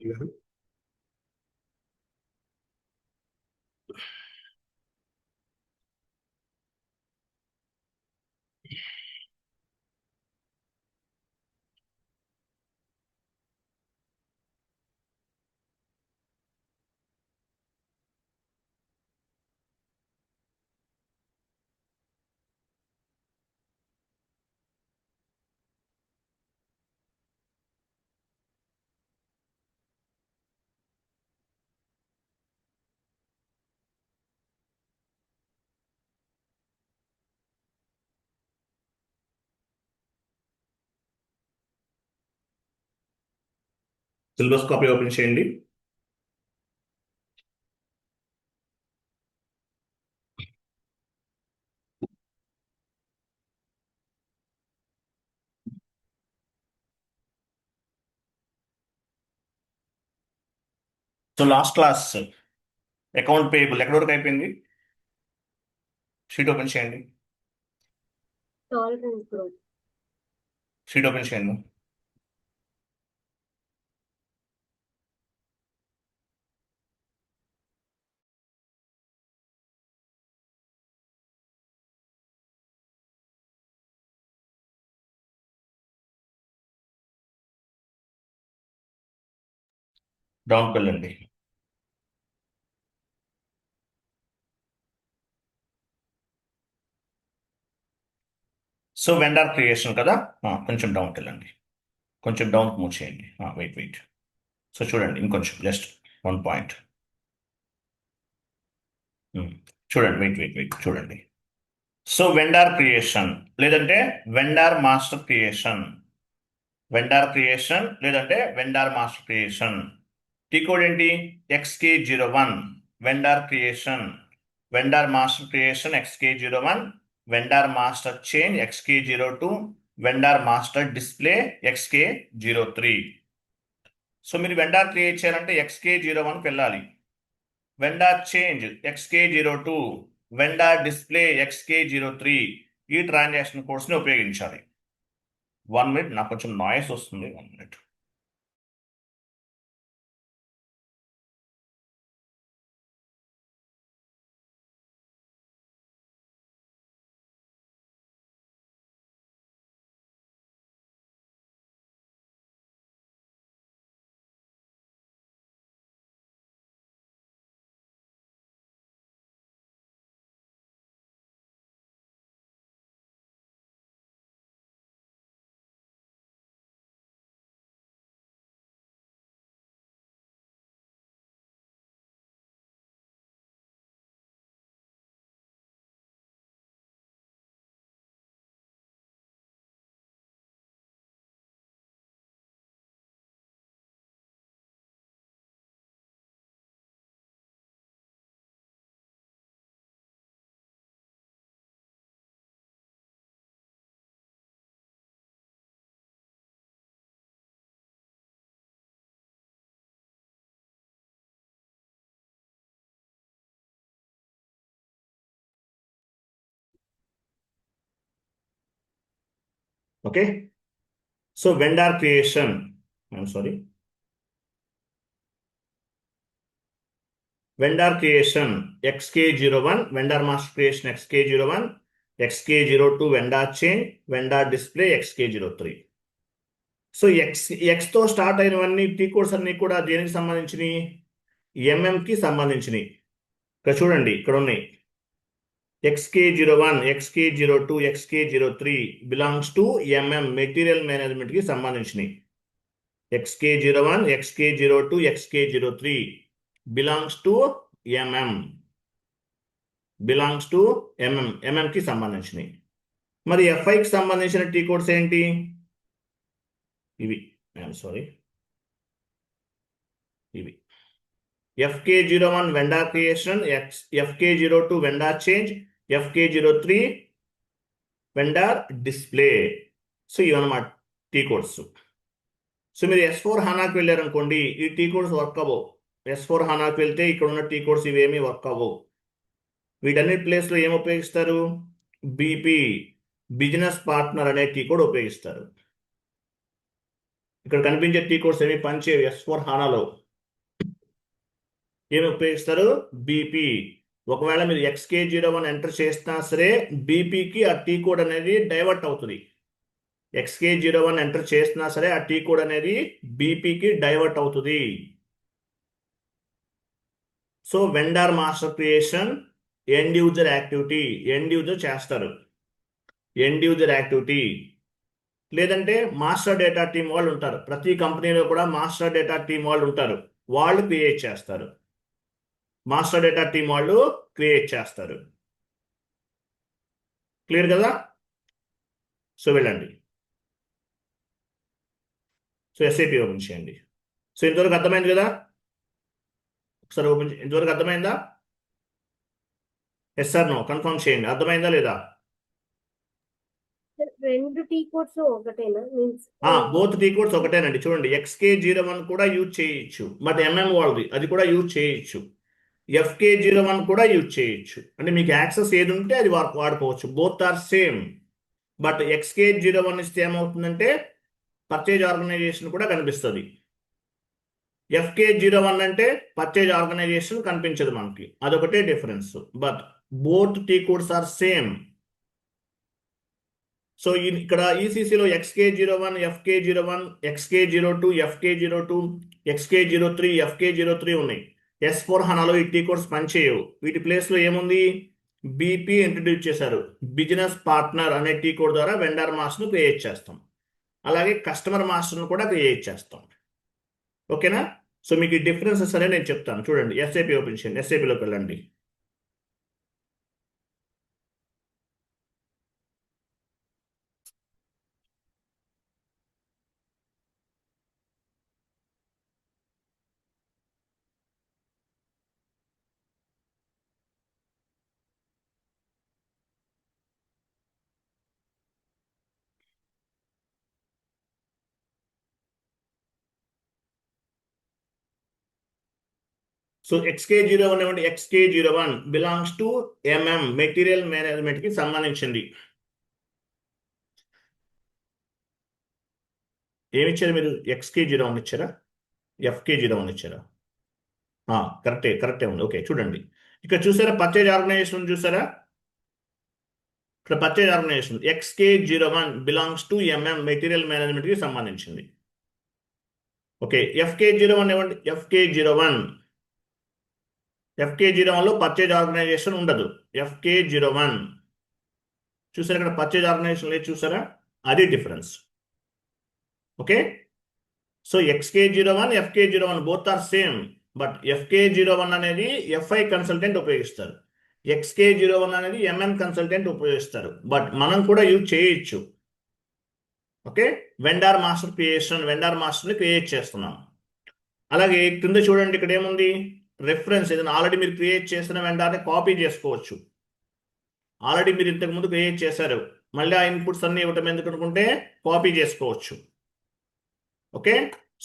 గారు syllabus copy open చేయండి. So last class account payable ఎక్కడి వరకు అయిపోయింది? షీట్ ఓపెన్ చేయండి. షీట్ ఓపెన్ చేయండి. డౌన్కి వెళ్ళండి. సో వెండర్ క్రియేషన్ కదా, కొంచెం డౌన్కి వెళ్ళండి, కొంచెం డౌన్కి మూవ్ చేయండి. వెయిట్. సో చూడండి, ఇంకొంచెం జస్ట్ 1 పాయింట్ చూడండి. వెయిట్ చూడండి. సో వెండర్ క్రియేషన్ లేదంటే వెండర్ మాస్టర్ క్రియేషన్, లేదంటే vendor master creation. T code ఏంటి? XK01 vendor creation, vendor master creation XK01, vendor master change XK02, vendor master display XK03. So మీరు vendor create చేయాలంటే XK01కి వెళ్ళాలి, vendor change XK02, vendor display XK03, ఈ transaction కోడ్స్ని ఉపయోగించాలి. 1 minute, నాకు కొంచెం noise వస్తుంది. 1 minute. Okay, so vendor creation, vendor creation XK01, vendor master creation XK01, XK02 vendor change, vendor display XK03. So ఎక్స్తో start అయినవన్నీ T codes అన్ని కూడా దేనికి సంబంధించినవి? ఎంఎంకి సంబంధించినవి. ఇక్కడ చూడండి, ఇక్కడ ఉన్నాయి. XK01, XK02, XK03 belongs to MM, material management కి సంబంధించినవి. XK01, XK02, XK03 belongs to MM, ఎంఎంకి సంబంధించినవి. మరి FIకి సంబంధించిన టీ కోడ్స్ ఏంటి? ఇవి ఇవి FK01 vendor creation, FK02 vendor change, FK03 vendor display. So ఇవన్నమాట టీ కోడ్స్. సో మీరు S4 హానాకి వెళ్ళారనుకోండి, ఈ టీ కోడ్స్ వర్క్ అవ్వవు. S4 హానాకి వెళ్తే ఇక్కడ ఉన్న టీ కోడ్స్ ఇవేమీ వర్క్ అవ్వవు. వీటన్నిటి ప్లేస్లో ఏం ఉపయోగిస్తారు? BP, బిజినెస్ పార్ట్నర్ అనే టీ కోడ్ ఉపయోగిస్తారు. ఇక్కడ కనిపించే టీ కోడ్స్ ఏమి పనిచేయవు S4 హానాలో. ఏమి ఉపయోగిస్తారు? బీపీ. ఒకవేళ మీరు XK01 ఎంటర్ చేసినా సరే బీపీకి ఆ టీ కోడ్ అనేది డైవర్ట్ అవుతుంది. XK01 ఎంటర్ చేసినా సరే ఆ టీ కోడ్ అనేది బీపీకి డైవర్ట్ అవుతుంది. So vendor master creation end user activity, end user చేస్తారు. ఎండ్ యూజర్ యాక్టివిటీ లేదంటే మాస్టర్ డేటా టీం వాళ్ళు ఉంటారు. ప్రతి కంపెనీలో కూడా మాస్టర్ డేటా టీం వాళ్ళు ఉంటారు. వాళ్ళు క్రియేట్ చేస్తారు. మాస్టర్ డేటా టీం వాళ్ళు క్రియేట్ చేస్తారు. క్లియర్ కదా? సో వెళ్ళండి. సో SAP ఓపెన్ చేయండి. సో ఇంతవరకు అర్థమైంది కదా? ఒకసారి ఓపెన్ ఇంతవరకు అర్థమైందా? ఎస్ ఆర్ నో కన్ఫర్మ్ చేయండి. అర్థమైందా లేదా? రెండు టీ కోడ్స్ ఒకటేనా? మీన్స్ బోత్ టీ కోడ్స్ ఒకటేనండి. చూడండి XK01 కూడా యూజ్ చేయొచ్చు, బట్ వాళ్ళది అది కూడా యూజ్ చేయొచ్చు. FK01 కూడా యూజ్ చేయొచ్చు. అంటే మీకు యాక్సెస్ ఏది ఉంటే అది వాడుకోవచ్చు. Both are same. But XK01 ఇస్తే ఏమవుతుందంటే పర్చేజ్ ఆర్గనైజేషన్ కూడా కనిపిస్తుంది. FK01 అంటే పర్చేజ్ ఆర్గనైజేషన్ కనిపించదు మనకి. అదొకటే difference. But both T codes are same. So ఇక్కడ ECCలో XK01, FK01, XK02, FK02, XK03, FK03 ఉన్నాయి. S4 హనాలో ఈ టీ కోడ్స్ పనిచేయవు. వీటి ప్లేస్లో ఏముంది? బీపీ ఇంట్రడ్యూస్ చేశారు. బిజినెస్ పార్ట్నర్ అనే టీ కోడ్ ద్వారా వెండర్ మాస్టర్ను క్రియేట్ చేస్తాం. అలాగే కస్టమర్ మాస్టర్ను కూడా క్రియేట్ చేస్తాం. ఓకేనా? సో మీకు ఈ డిఫరెన్సెస్ అనేది నేను చెప్తాను. చూడండి SAP ఓపెన్ చేయండి. SAPలోకి వెళ్ళండి. సో XK01 ఏమంటే XK01 belongs to material management కి సంబంధించింది. ఏమిచ్చారు మీరు? XK01 ఇచ్చారా? FK01 ఇచ్చారా? కరెక్టే ఉంది. ఓకే చూడండి, ఇక్కడ చూసారా పర్చేజ్ ఆర్గనైజేషన్ చూసారా? ఇక్కడ purchase organization XK01 belongs to material management కి సంబంధించింది. ఓకే FK01 ఏమండి? FK01 లో పర్చేజ్ ఆర్గనైజేషన్ ఉండదు. FK01 చూసారా? ఇక్కడ పర్చేజ్ ఆర్గనైజేషన్ లేదు చూసారా? అది difference. Okay so XK01, FK01 both are same. But FK01 అనేది FI కన్సల్టెంట్ ఉపయోగిస్తారు. XK01 అనేది కన్సల్టెంట్ ఉపయోగిస్తారు. బట్ మనం కూడా యూజ్ చేయొచ్చు. Okay vendor master creation, vendor మాస్టర్ని క్రియేట్ చేస్తున్నాం. అలాగే కింద చూడండి, ఇక్కడ ఏముంది? రెఫరెన్స్. ఏదైనా ఆల్రెడీ మీరు క్రియేట్ చేసిన వెండర్ని కాపీ చేసుకోవచ్చు. ఆల్రెడీ మీరు ఇంతకు ముందు క్రియేట్ చేశారు, మళ్ళీ ఆ ఇన్పుట్స్ అన్ని ఇవ్వటం ఎందుకు అనుకుంటే కాపీ చేసుకోవచ్చు. ఓకే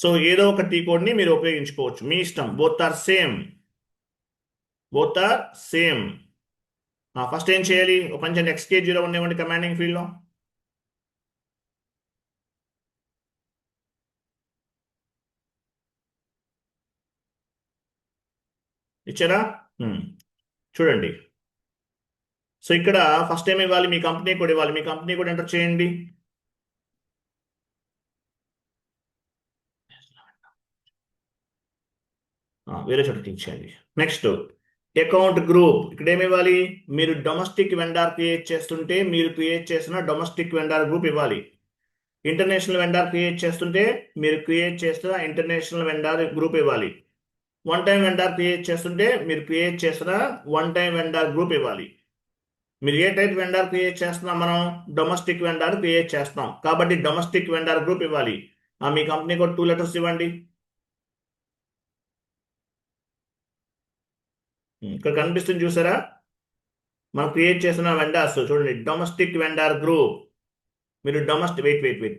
సో ఏదో ఒక టీ కోడ్ని మీరు ఉపయోగించుకోవచ్చు, మీ ఇష్టం. Both are same. ఫస్ట్ ఏం చేయాలి? ఒక పంచండి XK01 ఇవ్వండి కమాండింగ్ ఫీల్డ్లో. ఇచ్చారా? చూడండి. సో ఇక్కడ ఫస్ట్ ఏం ఇవ్వాలి? మీ కంపెనీ కూడా ఇవ్వాలి. మీ కంపెనీ కూడా ఎంటర్ చేయండి. వేరే చోట ఇచ్చేయండి. Next account group. ఇక్కడ ఏమి ఇవ్వాలి? మీరు డొమెస్టిక్ వెండర్ క్రియేట్ చేస్తుంటే మీరు క్రియేట్ చేసిన డొమెస్టిక్ వెండర్ గ్రూప్ ఇవ్వాలి. ఇంటర్నేషనల్ వెండర్ క్రియేట్ చేస్తుంటే మీరు క్రియేట్ చేసిన ఇంటర్నేషనల్ వెండర్ గ్రూప్ ఇవ్వాలి. వన్ టైం వెండర్ క్రియేట్ చేస్తుంటే మీరు క్రియేట్ చేసిన వన్ టైం వెండర్ గ్రూప్ ఇవ్వాలి. మీరు ఏ టైప్ వెండర్ క్రియేట్ చేస్తున్నాం? మనం డొమెస్టిక్ వెండర్ క్రియేట్ చేస్తాం కాబట్టి డొమెస్టిక్ వెండర్ గ్రూప్ ఇవ్వాలి. మీ కంపెనీకి ఒక 2 లెటర్స్ ఇవ్వండి. ఇక్కడ కనిపిస్తుంది చూసారా? మనం క్రియేట్ చేసిన వెండర్స్ చూడండి, డొమెస్టిక్ వెండర్ గ్రూప్. మీరు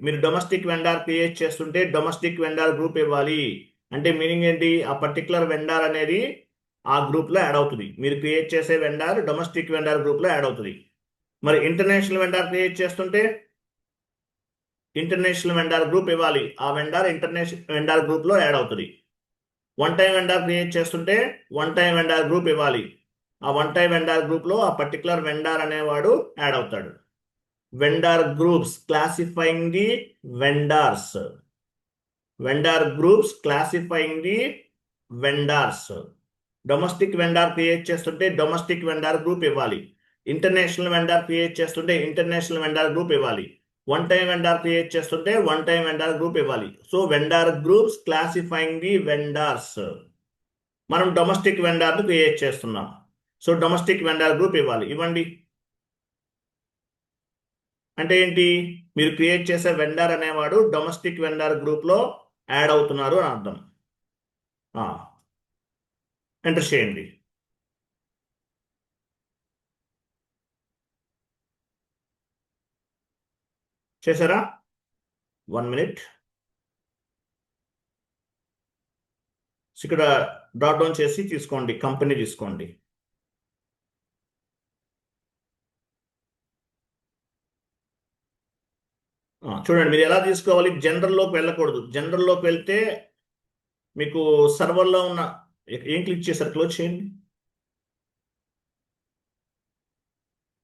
మీరు డొమెస్టిక్ వెండర్ క్రియేట్ చేస్తుంటే డొమెస్టిక్ వెండర్ గ్రూప్ ఇవ్వాలి. అంటే మీనింగ్ ఏంటి? ఆ పర్టికులర్ వెండర్ అనేది ఆ గ్రూప్లో యాడ్ అవుతుంది. మీరు క్రియేట్ చేసే వెండర్ డొమెస్టిక్ వెండర్ గ్రూప్లో యాడ్ అవుతుంది. మరి ఇంటర్నేషనల్ వెండర్ క్రియేట్ చేస్తుంటే ఇంటర్నేషనల్ వెండార్ గ్రూప్ ఇవ్వాలి. ఆ వెండార్ ఇంటర్నేషనల్ వెండార్ గ్రూప్లో యాడ్ అవుతుంది. వన్ టైం వెండార్ క్రియేట్ చేస్తుంటే వన్ టైం వెండార్ గ్రూప్ ఇవ్వాలి. ఆ వన్ టైం వెండార్ గ్రూప్లో ఆ పర్టికులర్ వెండార్ అనేవాడు యాడ్ అవుతాడు. Vendor groups classifying the vendors. Vendor groups classifying the vendors. Domestic vendor create చేస్తుంటే డొమెస్టిక్ వెండార్ గ్రూప్ ఇవ్వాలి. ఇంటర్నేషనల్ వెండార్ క్రియేట్ చేస్తుంటే ఇంటర్నేషనల్ వెండార్ గ్రూప్ ఇవ్వాలి. వన్ టైం వెండార్ క్రియేట్ చేస్తుంటే one time vendor group ఇవ్వాలి. So vendor groups classifying the vendors. మనం domestic వెండార్ను create చేస్తున్నాం. So domestic vendor group ఇవ్వాలి. ఇవ్వండి. అంటే ఏంటి? మీరు క్రియేట్ చేసే వెండార్ అనేవాడు డొమెస్టిక్ వెండార్ గ్రూప్లో యాడ్ అవుతున్నారు అని అర్థం. ఎంటర్ చేయండి. చేశారా? 1 minute. ఇక్కడ డ్రాప్ డౌన్ చేసి తీసుకోండి, కంపెనీ తీసుకోండి. చూడండి, మీరు ఎలా తీసుకోవాలి? జనరల్లోకి వెళ్ళకూడదు. జనరల్లోకి వెళ్తే మీకు సర్వర్లో ఉన్న ఏం క్లిక్ చేశారు? క్లోజ్ చేయండి.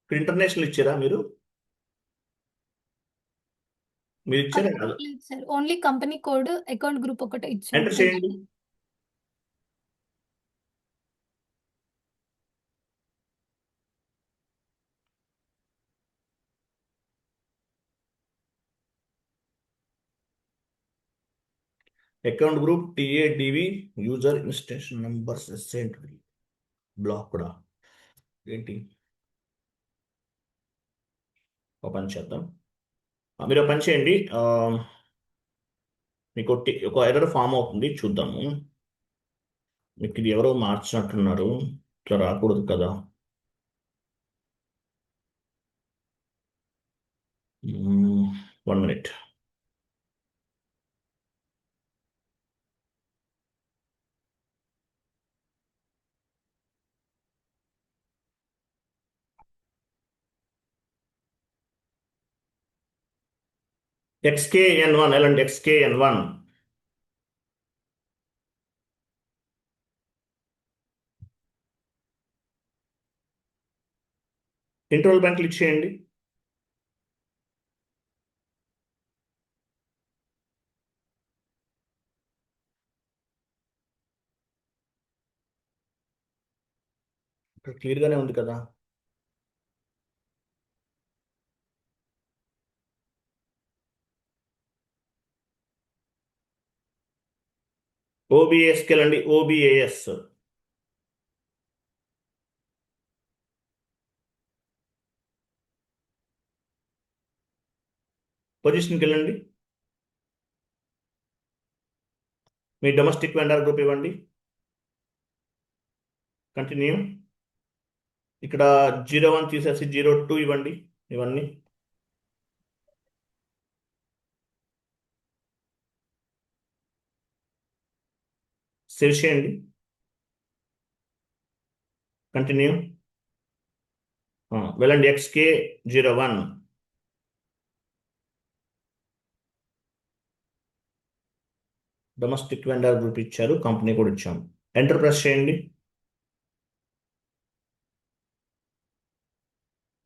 ఇక్కడ ఇంటర్నేషనల్ ఇచ్చారా మీరు? మీరు ఇచ్చారా కాదు? Only company code account group ఒకటే ఇచ్చారు. ఎంటర్ చేయండి. Account group టీఏడివి user ఇన్స్టేషన్ numbers assigned black కూడా ఏంటి? ఒక పని చేద్దాం. మీరు ఒక పని చేయండి. మీకు ఒక ఎర్రర్ ఫామ్ అవుతుంది, చూద్దాము. మీకు ఇది ఎవరో మార్చినట్టున్నారు, ఇట్లా రాకూడదు కదా. One minute. XKN1 ఎలాంటి XKN1 ఇంటర్వల్ బ్యాంక్ క్లిక్ చేయండి. ఇక్కడ క్లియర్గానే ఉంది కదా. OBASకి వెళ్ళండి. OBAS పొజిషన్కి వెళ్ళండి. మీ డొమెస్టిక్ వెండర్ గ్రూప్ ఇవ్వండి. కంటిన్యూ. ఇక్కడ 01 తీసేసి 02 ఇవ్వండి. ఇవన్నీ సేవ్ చేయండి. కంటిన్యూ. వెళ్ళండి. XK01 డొమెస్టిక్ వెండర్ గ్రూప్ ఇచ్చారు, కంపెనీ కూడా ఇచ్చాం. ఎంటర్ ప్రెస్ చేయండి.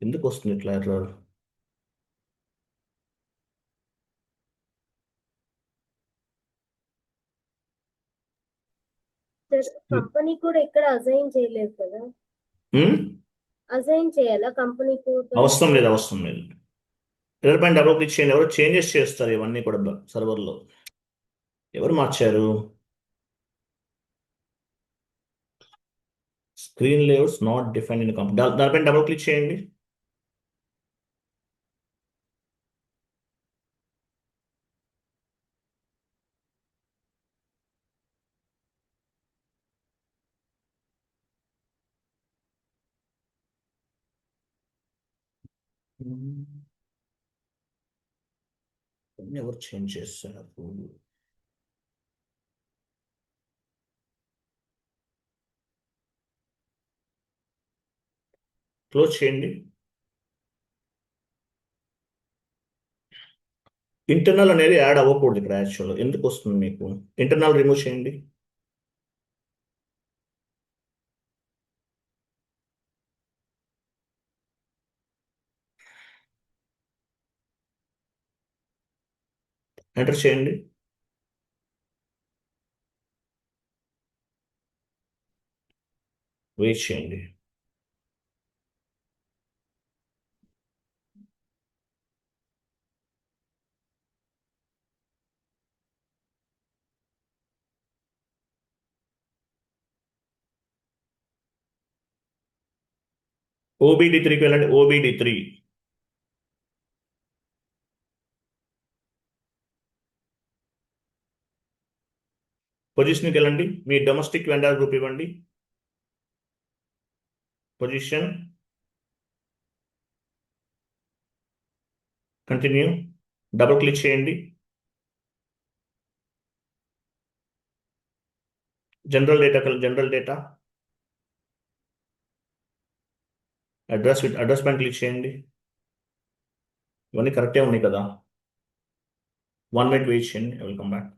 ఎందుకు వస్తుంది ఇట్లా ఎర్రర్? కంపెనీ కూడా ఇక్కడ అసైన్ చేయలేదు కదా. అసైన్ చేయాలా కంపెనీ కోడ్? అవసరం లేదు, అవసరం లేదు. ఎర్రర్ పైన డబుల్ క్లిక్ చేయండి. ఎవరు చేంజెస్ చేస్తారు ఇవన్నీ కూడా సర్వర్లో. ఎవరు మార్చారు? Screen layouts not define in company. దానిపైన డబుల్ క్లిక్ చేయండి. ఎవరు చేంజ్ చేస్తారు? క్లోజ్ చేయండి. ఇంటర్నల్ అనేది యాడ్ అవ్వకూడదు ఇక్కడ యాక్చువల్. ఎందుకు వస్తుంది మీకు? ఇంటర్నల్ రిమూవ్ చేయండి. ఎంటర్ చేయండి. వెయిట్ చేయండి. OBD3కి వెళ్ళండి. OBD3 పొజిషన్కి వెళ్ళండి. మీ డొమెస్టిక్ వెండర్ గ్రూప్ ఇవ్వండి. పొజిషన్, కంటిన్యూ, డబుల్ క్లిక్ చేయండి. జనరల్ డేటా అడ్రస్ పైన క్లిక్ చేయండి. ఇవన్నీ కరెక్టే ఉన్నాయి కదా? 1 మినిట్ వెయిట్ చేయండి. I will come back.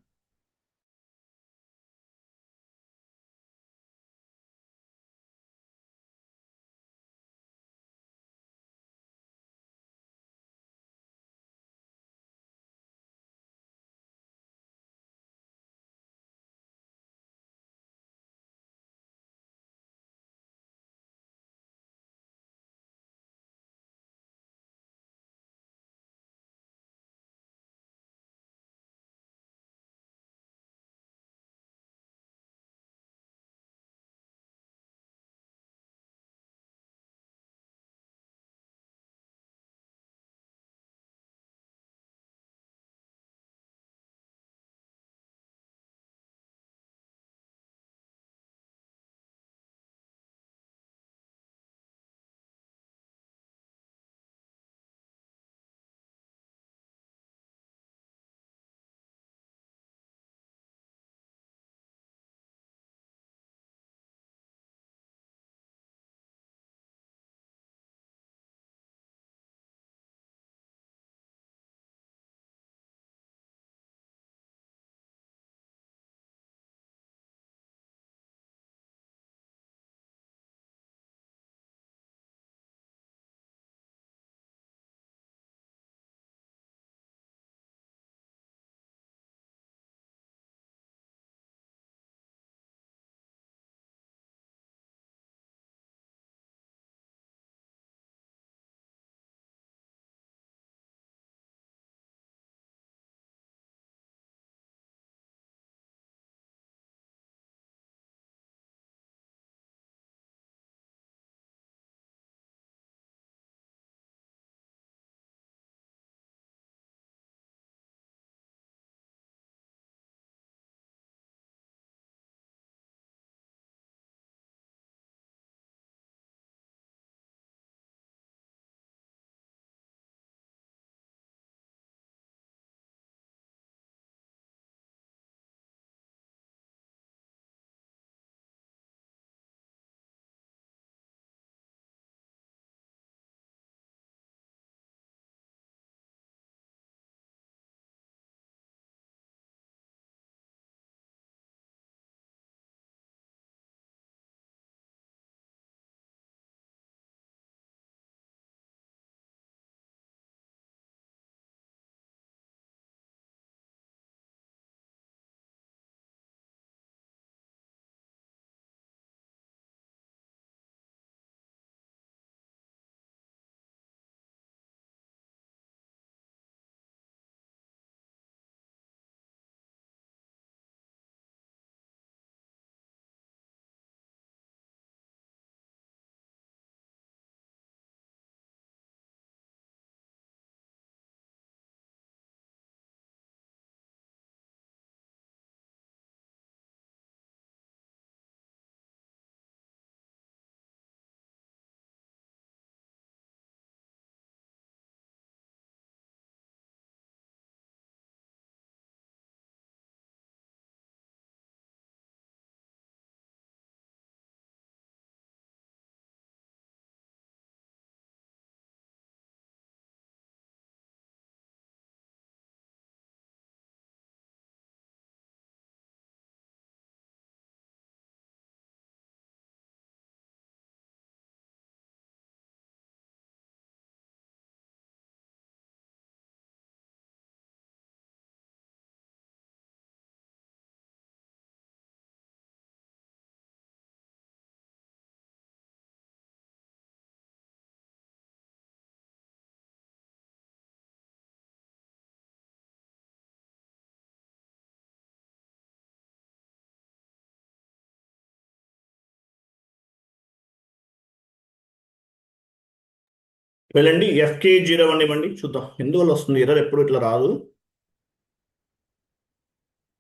వెళ్ళండి FK01 ఇవ్వండి చూద్దాం ఎందువల్ల వస్తుంది ఎర్రర్ ఎప్పుడు ఇట్లా రాదు.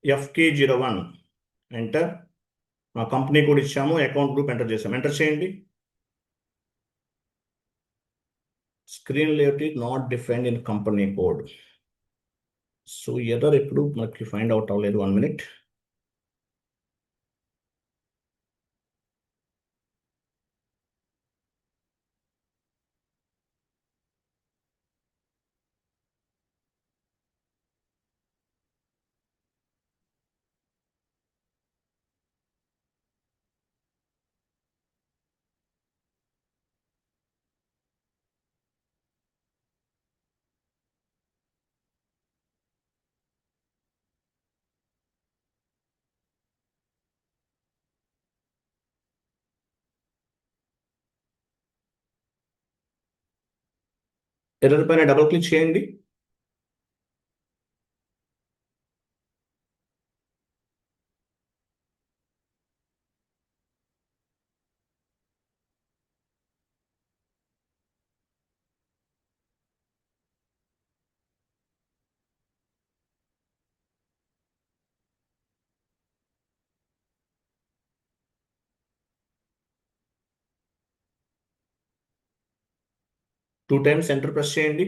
FK01 enter. మా కంపెనీ కోడ్ ఇచ్చాము, అకౌంట్ గ్రూప్ ఎంటర్ చేసాము. ఎంటర్ చేయండి. Screen layout is not defined in company code. So error ఎప్పుడు మనకి ఫైండ్ అవుట్ అవ్వలేదు. 1 minute. ఎర్రర్ పైన డబుల్ క్లిక్ చేయండి. టూ టైమ్స్ ఎంటర్ ప్రెస్ చేయండి.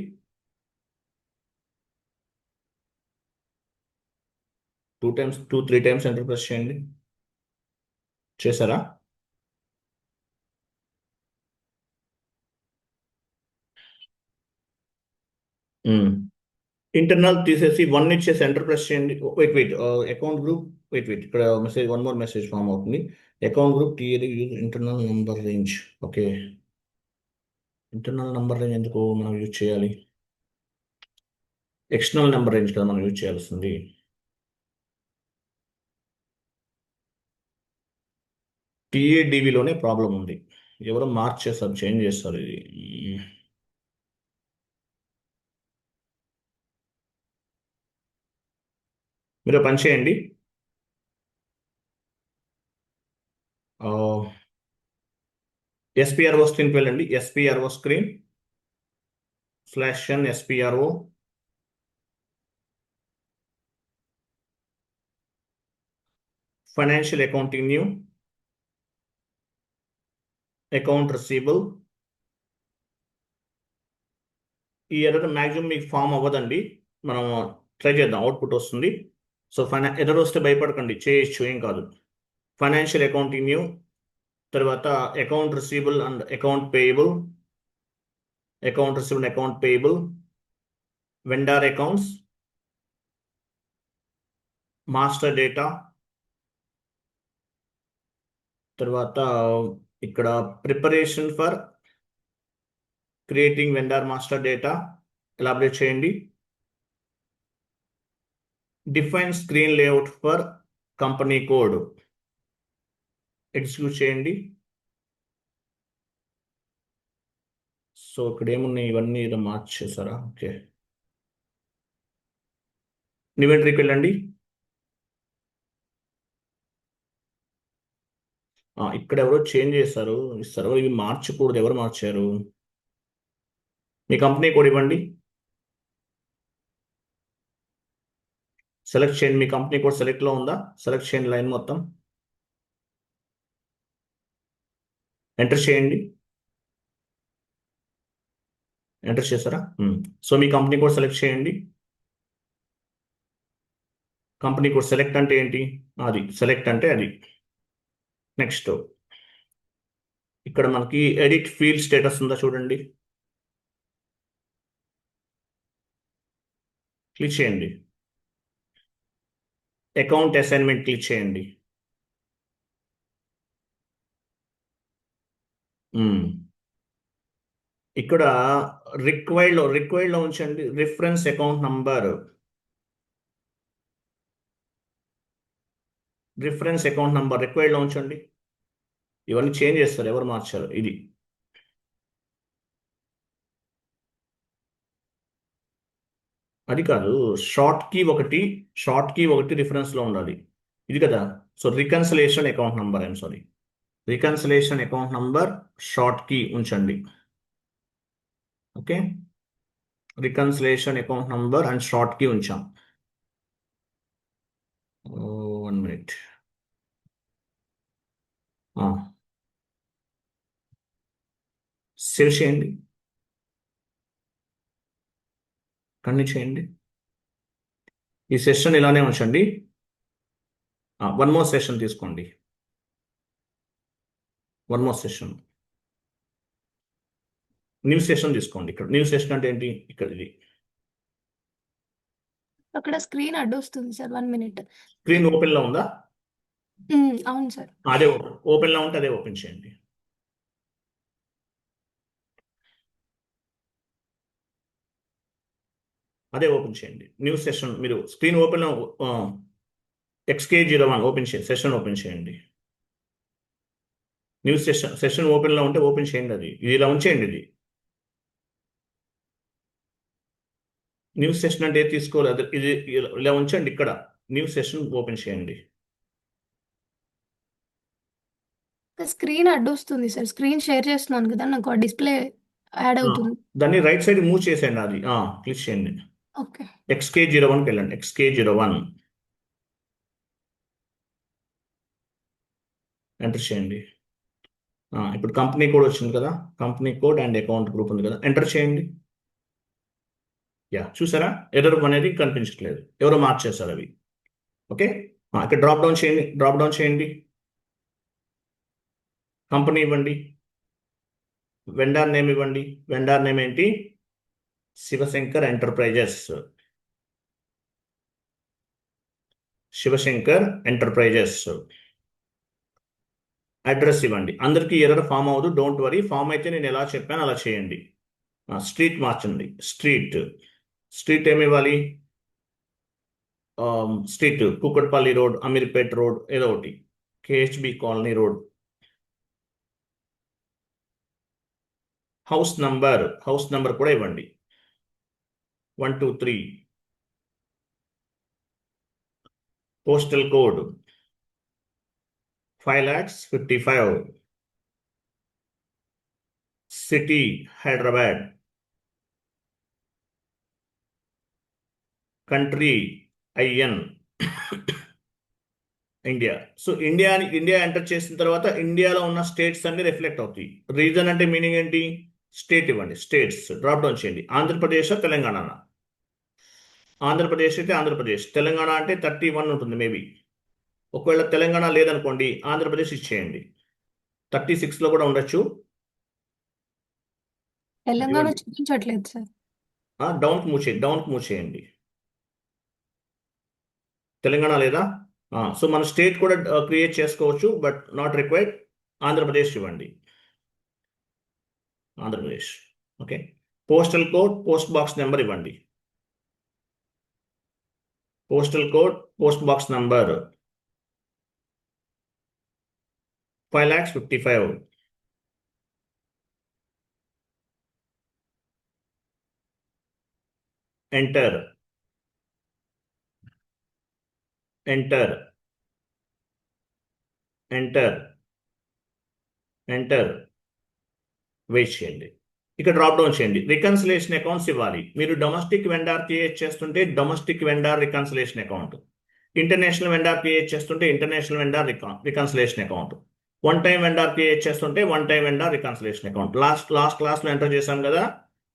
త్రీ టైమ్స్ ఎంటర్ ప్రెస్ చేయండి. చేశారా? ఇంటర్నల్ తీసేసి 1 ఇచ్చేసి ఎంటర్ ప్రెస్ చేయండి. వెయిట్ అకౌంట్ గ్రూప్ వెయిట్ ఇక్కడ message, one more message form అవుతుంది. Account group TA use internal number range. Okay, internal number range ఎందుకు మనం యూజ్ చేయాలి? ఎక్స్టర్నల్ నెంబర్ రేంజ్ కదా మనం యూజ్ చేయాల్సింది. టీఏడివిలోనే ప్రాబ్లం ఉంది. ఎవరో మార్చేస్తారు, చేంజ్ చేస్తారు ఇది. మీరు పని చేయండి. ఎస్పిఆర్ఓ స్క్రీన్కి వెళ్ళండి. SPRO screen /n SPRO financial accounting new account receivable. ఈ ఎర్రర్ మ్యాక్సిమం మీకు ఫామ్ అవ్వదండి. మనం ట్రై చేద్దాం, అవుట్పుట్ వస్తుంది. సో ఎర్రర్ వస్తే భయపడకండి, చేయొచ్చు, ఏం కాదు. ఫైనాన్షియల్ అకౌంటింగ్ న్యూ, తర్వాత account receivable and account payable, account receivable account payable, vendor accounts, master data, తర్వాత ఇక్కడ preparation for creating vendor master data elaborate చేయండి. Define screen layout for company code execute చేయండి. సో ఇక్కడ ఏమున్నాయి, ఇవన్నీ ఇలా మార్చేసారా? Okay, ఇన్వెంటరీకి వెళ్ళండి. ఇక్కడ ఎవరో చేంజ్ చేస్తారు, ఇస్తారు. ఇవి మార్చకూడదు. ఎవరు మార్చారు? మీ కంపెనీ కోడ్ ఇవ్వండి. సెలెక్ట్ చేయండి. మీ కంపెనీ కోడ్ సెలెక్ట్లో ఉందా? సెలెక్ట్ చేయండి లైన్ మొత్తం, ఎంటర్ చేయండి. ఎంటర్ చేస్తారా? సో మీ కంపెనీ కోడ్ సెలెక్ట్ చేయండి. కంపెనీ కోడ్ సెలెక్ట్ అంటే ఏంటి? అది సెలెక్ట్ అంటే అది. నెక్స్ట్ ఇక్కడ మనకి ఎడిట్ ఫీల్డ్ స్టేటస్ ఉందా చూడండి, క్లిక్ చేయండి. అకౌంట్ అసైన్మెంట్ క్లిక్ చేయండి. ఇక్కడ రిక్వైర్డ్లో ఉంచండి reference account number. Reference account number రిక్వైర్డ్లో ఉంచండి. ఇవన్నీ చేంజ్ చేస్తారు, ఎవరు మార్చారు? ఇది అది కాదు, షార్ట్ కీ ఒకటి రిఫరెన్స్లో ఉండాలి. ఇది కదా. So reconciliation account number, I'm sorry, reconciliation account number short key ఉంచండి. Okay, reconciliation account number and short key ఉంచాం. 1 మినిట్. సేవ్ చేయండి, కంటిన్యూ చేయండి. ఈ సెషన్ ఇలానే ఉంచండి. 1 మోర్ సెషన్ తీసుకోండి. 1 మోర్ సెషన్, న్యూ సెషన్ తీసుకోండి. ఇక్కడ న్యూ సెషన్ అంటే ఏంటి? ఇక్కడ ఇది అక్కడ స్క్రీన్ అడ్డు వస్తుంది సార్ 1 మినిట్. స్క్రీన్ ఓపెన్ లో ఉందా? అవును సార్. అదే ఓపెన్ లో ఉంటే అదే ఓపెన్ చేయండి. అదే ఓపెన్ చేయండి. న్యూ సెషన్, మీరు స్క్రీన్ ఓపెన్ XK01 ఓపెన్ చేయండి, సెషన్ ఓపెన్ చేయండి. న్యూ సెషన్ ఓపెన్ లో ఉంటే ఓపెన్ చేయండి. అది ఇది ఇలా ఉంచేయండి. ఇది న్యూ సెషన్ అంటే తీసుకోవాలి. అది ఇది ఇలా ఉంచండి. ఇక్కడ న్యూ సెషన్ ఓపెన్ చేయండి. స్క్రీన్ అడ్డు వస్తుంది సార్. స్క్రీన్ షేర్ చేస్తున్నాను కదా, నాకు ఆ డిస్ప్లే యాడ్ అవుతుంది. దాన్ని రైట్ సైడ్ మూవ్ చేసేయండి. అది క్లిక్ చేయండి. ఓకే. XK01కి వెళ్ళండి. XK01 ఎంటర్ చేయండి. ఇప్పుడు కంపెనీ కోడ్ వచ్చింది కదా, company code and account group ఉంది కదా, ఎంటర్ చేయండి. చూసారా, ఎర్రర్ అనేది కనిపించట్లేదు, ఎవరో మార్చేస్తారు అవి. ఓకే, ఇక్కడ డ్రాప్ డౌన్ చేయండి. డ్రాప్ డౌన్ చేయండి, కంపెనీ ఇవ్వండి, వెండర్ నేమ్ ఇవ్వండి. వెండర్ నేమ్ ఏంటి? Shivshankar enterprises. Shivshankar enterprises. Address ఇవ్వండి. అందరికీ ఎర్రర్ ఫామ్ అవ్వదు, డోంట్ వరీ. ఫామ్ అయితే నేను ఎలా చెప్పాను అలా చేయండి. స్ట్రీట్ మార్చండి. స్ట్రీట్ ఏమి ఇవ్వాలి? Street Kukatpally road, Ameerpet road, ఏదో ఒకటి, KHB colony road. House number కూడా ఇవ్వండి, 123. Postal code 5,55,000. City Hyderabad. Country IN India. So India enter చేసిన తర్వాత ఇండియాలో ఉన్న స్టేట్స్ అన్ని రిఫ్లెక్ట్ అవుతాయి. రీజన్ అంటే మీనింగ్ ఏంటి? స్టేట్ ఇవ్వండి. స్టేట్స్ డ్రాప్ డౌన్ చేయండి. ఆంధ్రప్రదేశ్, తెలంగాణ. ఆంధ్రప్రదేశ్ అయితే ఆంధ్రప్రదేశ్, తెలంగాణ అంటే 31 ఉంటుంది మేబీ. ఒకవేళ తెలంగాణ లేదనుకోండి, ఆంధ్రప్రదేశ్ ఇచ్చేయండి. 36లో కూడా ఉండొచ్చు. తెలంగాణ చూపించట్లేదు సార్. డౌన్కి మూవ్ చేయండి. తెలంగాణ లేదా? సో మన స్టేట్ కూడా క్రియేట్ చేసుకోవచ్చు, బట్ నాట్ రిక్వైర్డ్. ఆంధ్రప్రదేశ్ ఇవ్వండి. Andhra Pradesh. Okay, postal code, post box number ఇవ్వండి. Postal code, post box number 5,55,000. Enter wait చేయండి. ఇక్కడ డ్రాప్ డౌన్ చేయండి. రికన్సిలేషన్ అకౌంట్స్ ఇవ్వాలి. మీరు డొమెస్టిక్ వెండార్ క్రియేట్ చేస్తుంటే domestic vendor reconciliation account, international vendor create చేస్తుంటే international vendor reconciliation account, one time vendor create చేస్తుంటే one time vendor reconciliation account. Last క్లాస్లో enter చేసాం కదా,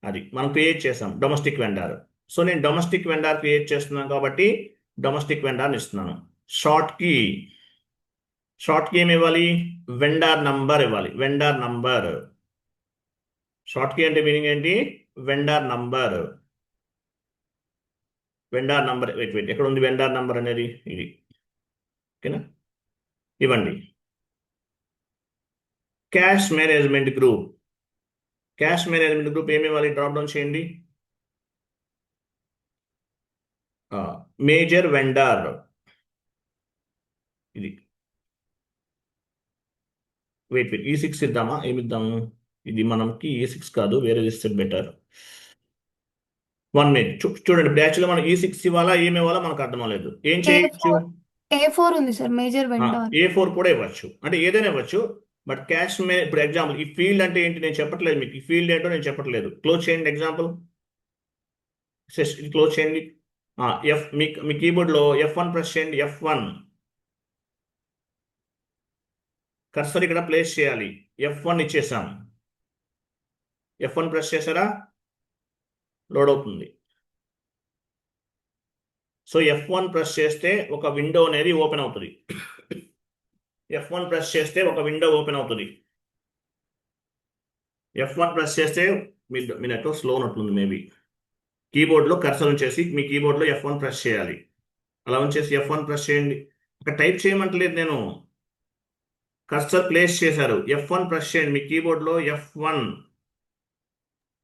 అది మనం క్రియేట్ చేసాం డొమెస్టిక్ వెండార్. సో నేను డొమెస్టిక్ వెండార్ క్రియేట్ చేస్తున్నాను కాబట్టి డొమెస్టిక్ వెండార్ ఇస్తున్నాను. షార్ట్ కి ఏమి ఇవ్వాలి? వెండార్ నంబర్ ఇవ్వాలి. Vendor number. షార్ట్ కీ అంటే మీనింగ్ ఏంటి? Vendor number. వెయిట్, ఎక్కడ ఉంది వెండార్ నంబర్ అనేది? ఇది. ఓకేనా, ఇవ్వండి. క్యాష్ మేనేజ్మెంట్ గ్రూప్ ఏమి ఇవ్వాలి? డ్రాప్ డౌన్ చేయండి. మేజర్ వెండార్, ఇది. వెయిట్, E6 ఇద్దామా? ఏమిద్దాము? ఇది మనకి E6 కాదు, వేరే ఇస్తే బెటర్. 1 మినిట్ చూడండి. బ్యాచ్ లో మనం E6 ఇవ్వాలా, ఏమి ఇవ్వాలా మనకు అర్థం అవ్వలేదు. ఏం చేయొచ్చు? A4 ఉంది సార్, మేజర్ వెండార్. A4 కూడా ఇవ్వచ్చు, అంటే ఏదైనా ఇవ్వచ్చు. బట్ క్యాష్ ఇప్పుడు ఎగ్జాంపుల్ ఈ ఫీల్డ్ అంటే ఏంటి నేను చెప్పట్లేదు మీకు. ఈ ఫీల్డ్ ఏంటో నేను చెప్పట్లేదు. క్లోజ్ చేయండి ఎగ్జాంపుల్. క్లోజ్ చేయండి. మీ కీబోర్డ్లో F1 ప్రెస్ చేయండి. F1 కర్సర్ ఇక్కడ ప్లేస్ చేయాలి. F1 ఇచ్చేసాం. F1 ప్రెస్ చేశారా? లోడ్ అవుతుంది. సో F1 ప్రెస్ చేస్తే ఒక విండో అనేది ఓపెన్ అవుతుంది. F1 ప్రెస్ చేస్తే ఒక విండో ఓపెన్ అవుతుంది. F1 ప్రెస్ చేస్తే మీ నెట్వర్క్ స్లో ఉన్నట్లుంది మేబీ. కీబోర్డ్లో కర్సర్ ఉంచేసి మీ కీబోర్డ్లో F1 ప్రెస్ చేయాలి. అలా ఉంచేసి F1 ప్రెస్ చేయండి. అక్కడ టైప్ చేయమంటలేదు నేను. కర్సర్ ప్లేస్ చేశారు. F1 ప్రెస్ చేయండి. మీ కీబోర్డ్లో F1.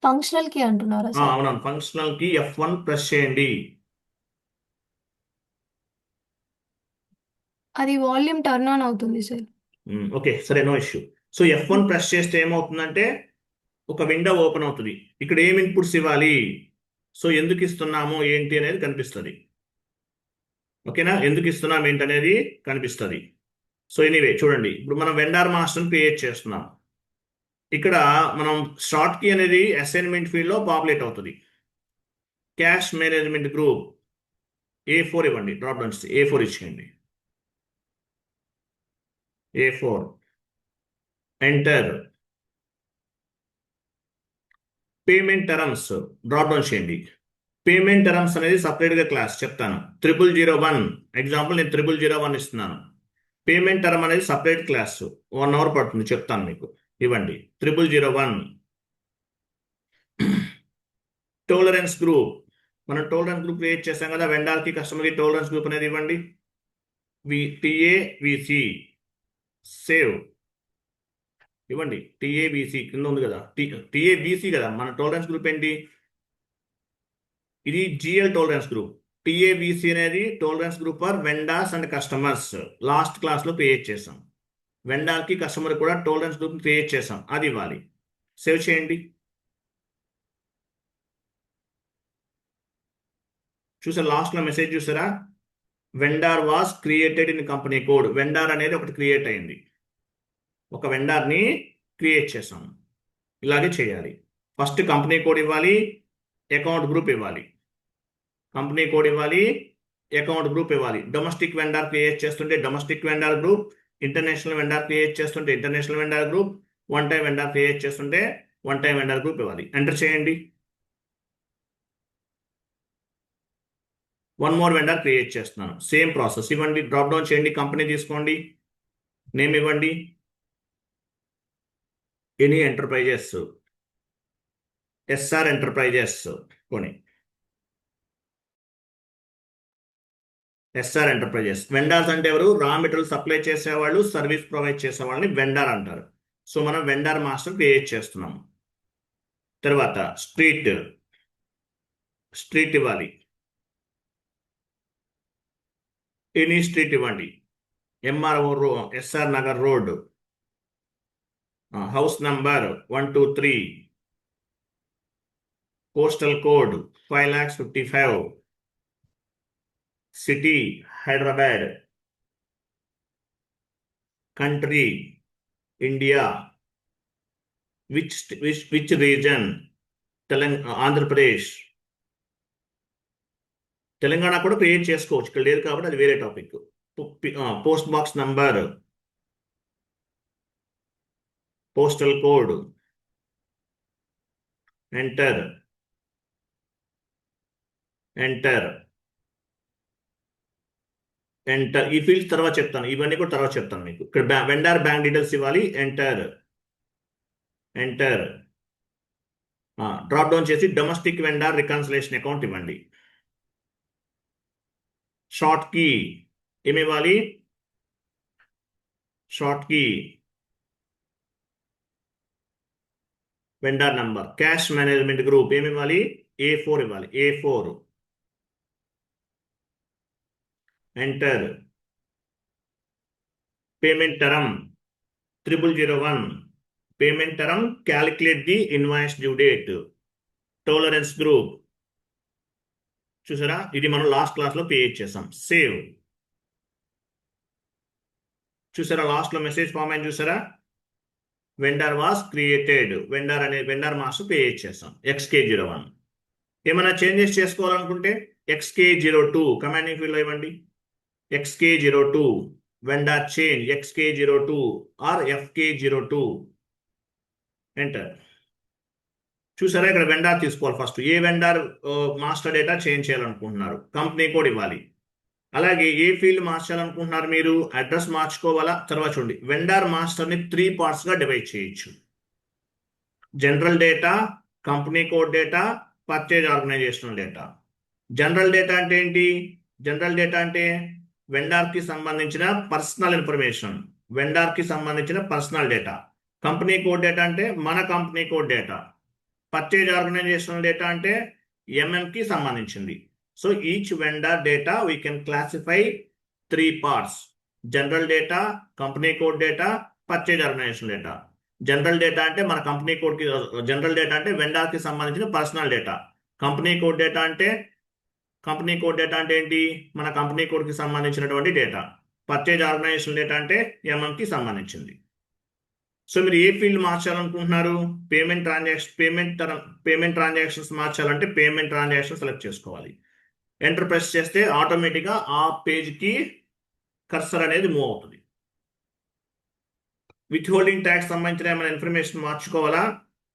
ఫంక్షనల్ కి అంటున్నారా సార్? అవునవును, ఫంక్షనల్ కి F1 ప్రెస్ చేయండి. అది వాల్యూమ్ టర్న్ ఆన్ అవుతుంది సార్. ఓకే, సరే, no issue. So F1 press చేస్తే ఏమవుతుందంటే ఒక విండో ఓపెన్ అవుతుంది. ఇక్కడ ఏం ఇన్పుట్స్ ఇవ్వాలి, సో ఎందుకు ఇస్తున్నాము ఏంటి అనేది కనిపిస్తుంది. ఓకేనా? ఎందుకు ఇస్తున్నాం ఏంటి అనేది కనిపిస్తుంది. సో ఎనీవే చూడండి, ఇప్పుడు మనం వెండార్ మాస్టర్ని క్రియేట్ చేస్తున్నాం. ఇక్కడ మనం షార్ట్ కీ అనేది అసైన్మెంట్ ఫీల్డ్లో పాపులేట్ అవుతుంది. క్యాష్ మేనేజ్మెంట్ గ్రూప్ A4 ఇవ్వండి. డ్రాప్ డౌన్ A4 ఇచ్చేయండి. A4 enter. Payment terms drop down చేయండి. పేమెంట్ టర్మ్స్ అనేది సపరేట్గా క్లాస్ చెప్తాను. 0001 ఎగ్జాంపుల్ నేను 0001 ఇస్తున్నాను. పేమెంట్ టర్మ్ అనేది సపరేట్ క్లాస్. 1 అవర్ పడుతుంది, చెప్తాను మీకు. ఇవ్వండి 0001. టోలరెన్స్ గ్రూప్, మనం టోలరెన్స్ గ్రూప్ క్రియేట్ చేసాం కదా. వెండార్కి కస్టమర్కి టోలరెన్స్ గ్రూప్ అనేది ఇవ్వండి. TAVC సేవ్ ఇవ్వండి. TAVC కింద ఉంది కదా, TAVC కదా మన టోలరెన్స్ గ్రూప్ ఏంటి, ఇది GL టోలరెన్స్ గ్రూప్. TAVC అనేది tolerance group for vendors and customers. Last క్లాస్లో క్రియేట్ చేసాం. వెండార్కి కస్టమర్ కూడా టోలరెన్స్ గ్రూప్ క్రియేట్ చేసాం, అది ఇవ్వాలి. సేవ్ చేయండి. చూసారా లాస్ట్లో మెసేజ్ చూసారా? Vendor was created in company code. Vendor అనేది ఒకటి క్రియేట్ అయింది. ఒక వెండార్ని క్రియేట్ చేసాం. ఇలాగే చేయాలి. ఫస్ట్ కంపెనీ కోడ్ ఇవ్వాలి, అకౌంట్ గ్రూప్ ఇవ్వాలి. కంపెనీ కోడ్ ఇవ్వాలి, అకౌంట్ గ్రూప్ ఇవ్వాలి. డొమెస్టిక్ వెండార్ క్రియేట్ చేస్తుంటే domestic vendor group, international vendor create చేస్తుంటే international vendor group, one time vendor create చేస్తుంటే వన్ టైం వెండార్ గ్రూప్ ఇవ్వాలి. ఎంటర్ చేయండి. వన్ మోర్ వెండార్ క్రియేట్ చేస్తున్నాను. Same process ఇవ్వండి. Drop down చేయండి. Company తీసుకోండి. నేమ్ ఇవ్వండి. ఎనీ ఎంటర్ప్రైజెస్, SR ఎంటర్ప్రైజెస్ కొని. SR enterprises. వెండార్స్ అంటే ఎవరు? రా మెటీరియల్ సప్లై చేసేవాళ్ళు, సర్వీస్ ప్రొవైడ్ చేసేవాళ్ళని వెండార్ అంటారు. సో మనం వెండార్ మాస్టర్ క్రియేట్ చేస్తున్నాం. తర్వాత స్ట్రీట్ ఇవ్వాలి. ఎనీ స్ట్రీట్ ఇవ్వండి. MRO SR Nagar road, house number 123, postal code 5,55,000, city Hyderabad, country India, which reason Andhra Pradesh. Telangana కూడా క్రియేట్ చేసుకోవచ్చు, ఇక్కడ లేదు కాబట్టి అది వేరే topic. Post box number, postal code, enter. ఈ ఫీల్డ్స్ తర్వాత చెప్తాను, ఇవన్నీ కూడా తర్వాత చెప్తాను మీకు. ఇక్కడ వెండార్ బ్యాంక్ డీటెయిల్స్ ఇవ్వాలి. ఎంటర్. డ్రాప్ డౌన్ చేసి డొమెస్టిక్ వెండార్ రికన్సిలేషన్ అకౌంట్ ఇవ్వండి. షార్ట్ కీ ఏమి ఇవ్వాలి? Short key vendor number. Cash management group ఏమి ఇవ్వాలి? A4 ఇవ్వాలి. A4 enter. Payment term 0001. Payment term calculate the invoice due date. Tolerance group చూసారా? ఇది మనం లాస్ట్ క్లాస్లో క్రియేట్ చేసాం. సేవ్. చూసారా లాస్ట్లో మెసేజ్ ఫామ్ అని చూసారా? Vendor was created, vendor master create చేస్తాం XK01. ఏమైనా చేంజెస్ చేసుకోవాలనుకుంటే XK02 కమాండింగ్ ఫీల్డ్ ఇవ్వండి. XK02 vendor change XK02 are FK02 enter. చూసారా, ఇక్కడ వెండర్ తీసుకోవాలి. ఫస్ట్ ఏ వెండర్ మాస్టర్ డేటా చేంజ్ చేయాలనుకుంటున్నారు, కంపెనీ కోడ్ ఇవ్వాలి. అలాగే ఏ ఫీల్డ్ మార్చాలనుకుంటున్నారు మీరు, అడ్రస్ మార్చుకోవాలా. తర్వాత చూడండి, వెండర్ మాస్టర్ని 3 పార్ట్స్గా డివైడ్ చేయొచ్చు. General data, company code data, purchase organizational data. General data అంటే ఏంటి? జనరల్ డేటా అంటే వెండర్కి సంబంధించిన పర్సనల్ ఇన్ఫర్మేషన్, వెండర్కి సంబంధించిన personal data. Company code data అంటే మన company code data. Purchase organizational data అంటే ఎంఎంకి సంబంధించింది. So each vendor data we can classify 3 parts: general data, company code data, purchase organization data. General data అంటే మన company కోడ్కి, జనరల్ డేటా అంటే వెండర్కి సంబంధించిన personal data. Company code data అంటే ఏంటి? మన కంపెనీ కోడ్కి సంబంధించినటువంటి డేటా. పర్చేజ్ ఆర్గనైజేషన్ డేటా అంటే ఎంఎంకి సంబంధించింది. సో మీరు ఏ ఫీల్డ్ మార్చాలనుకుంటున్నారు? పేమెంట్ ట్రాన్సాక్షన్స్ మార్చాలంటే పేమెంట్ ట్రాన్సాక్షన్ సెలెక్ట్ చేసుకోవాలి. ఎంటర్ ప్రెస్ చేస్తే ఆటోమేటిక్గా ఆ పేజ్కి కర్సర్ అనేది మూవ్ అవుతుంది. విత్ హోల్డింగ్ ట్యాక్స్ సంబంధించిన ఏమైనా ఇన్ఫర్మేషన్ మార్చుకోవాలా,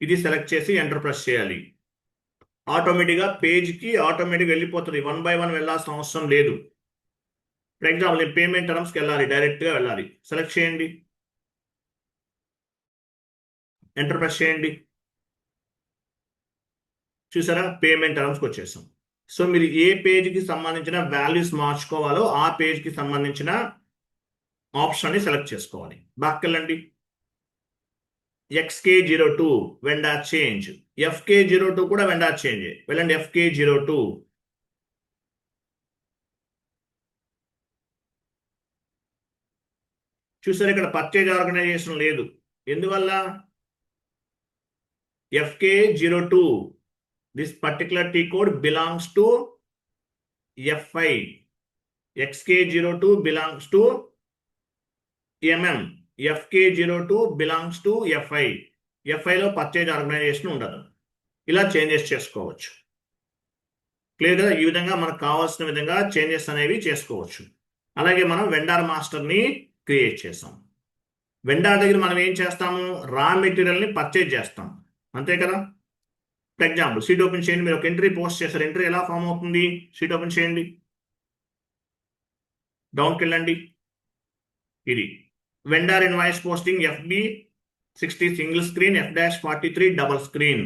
ఇది సెలెక్ట్ చేసి ఎంటర్ ప్రెస్ చేయాలి. ఆటోమేటిక్గా పేజ్కి ఆటోమేటిక్గా వెళ్ళిపోతుంది. 1 by 1 వెళ్ళాల్సిన అవసరం లేదు. ఫర్ ఎగ్జాంపుల్ నేను పేమెంట్ టర్మ్స్కి వెళ్ళాలి, డైరెక్ట్గా వెళ్ళాలి. సెలెక్ట్ చేయండి, ఎంటర్ ప్రెస్ చేయండి. చూసారా, పేమెంట్ టర్మ్స్కి వచ్చేసాం. సో మీరు ఏ పేజ్కి సంబంధించిన వాల్యూస్ మార్చుకోవాలో ఆ పేజ్కి సంబంధించిన ఆప్షన్ని సెలెక్ట్ చేసుకోవాలి. బాక్కెళ్ళండి. XK02 వెండర్ చేంజ్, FK02 కూడా వెండర్ చేంజ్. వెళ్ళండి FK02. చూసారు, ఇక్కడ పర్చేజ్ ఆర్గనైజేషన్ లేదు. ఎందువల్ల? FK02, this particular T code belongs to FI. XK02 belongs to MM. FK02 belongs to FI. FIలో పర్చేజ్ ఆర్గనైజేషన్ ఉండదు. ఇలా చేంజెస్ చేసుకోవచ్చు. క్లియర్ కదా? ఈ విధంగా మనకు కావాల్సిన విధంగా చేంజెస్ అనేవి చేసుకోవచ్చు. అలాగే మనం వెండర్ మాస్టర్ని క్రియేట్ చేస్తాం. వెండర్ దగ్గర మనం ఏం చేస్తాము? రా మెటీరియల్ని పర్చేజ్ చేస్తాం, అంతే కదా? ఫర్ ఎగ్జాంపుల్ షీట్ ఓపెన్ చేయండి. మీరు ఒక ఎంట్రీ పోస్ట్ చేస్తారు. ఎంట్రీ ఎలా ఫామ్ అవుతుంది? షీట్ ఓపెన్ చేయండి, డౌన్కి వెళ్ళండి. ఇది vendor invoice posting FB 60 single screen, F-43 double screen.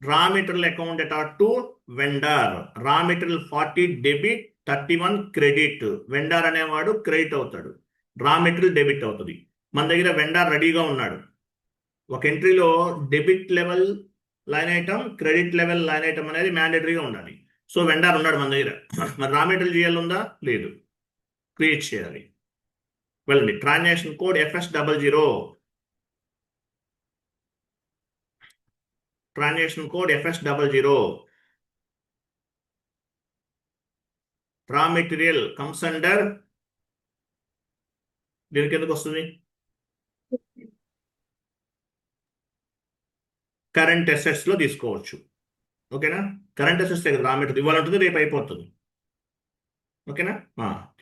రా material account data to vendor. రా మెటీరియల్ 40 డెబిట్, 31 క్రెడిట్. వెండర్ అనేవాడు క్రెడిట్ అవుతాడు, రా మెటీరియల్ డెబిట్ అవుతుంది. మన దగ్గర వెండర్ రెడీగా ఉన్నాడు. ఒక ఎంట్రీలో debit level line item, credit level line item అనేది మ్యాండేటరీగా ఉండాలి. సో వెండర్ ఉన్నాడు మన దగ్గర. మరి రా మెటీరియల్ చేయాలందా? లేదు, క్రియేట్ చేయాలి. వెళ్ళండి, transaction code FS00. Transaction code FS00. Raw material comes under, దీనికి ఎందుకు వస్తుంది? కరెంట్ అసెట్స్లో తీసుకోవచ్చు. ఓకేనా? కరెంట్ అసెట్స్ దగ్గర రా మెటీరియల్ ఇవాళ ఉంటుంది, రేపు అయిపోతుంది. ఓకేనా?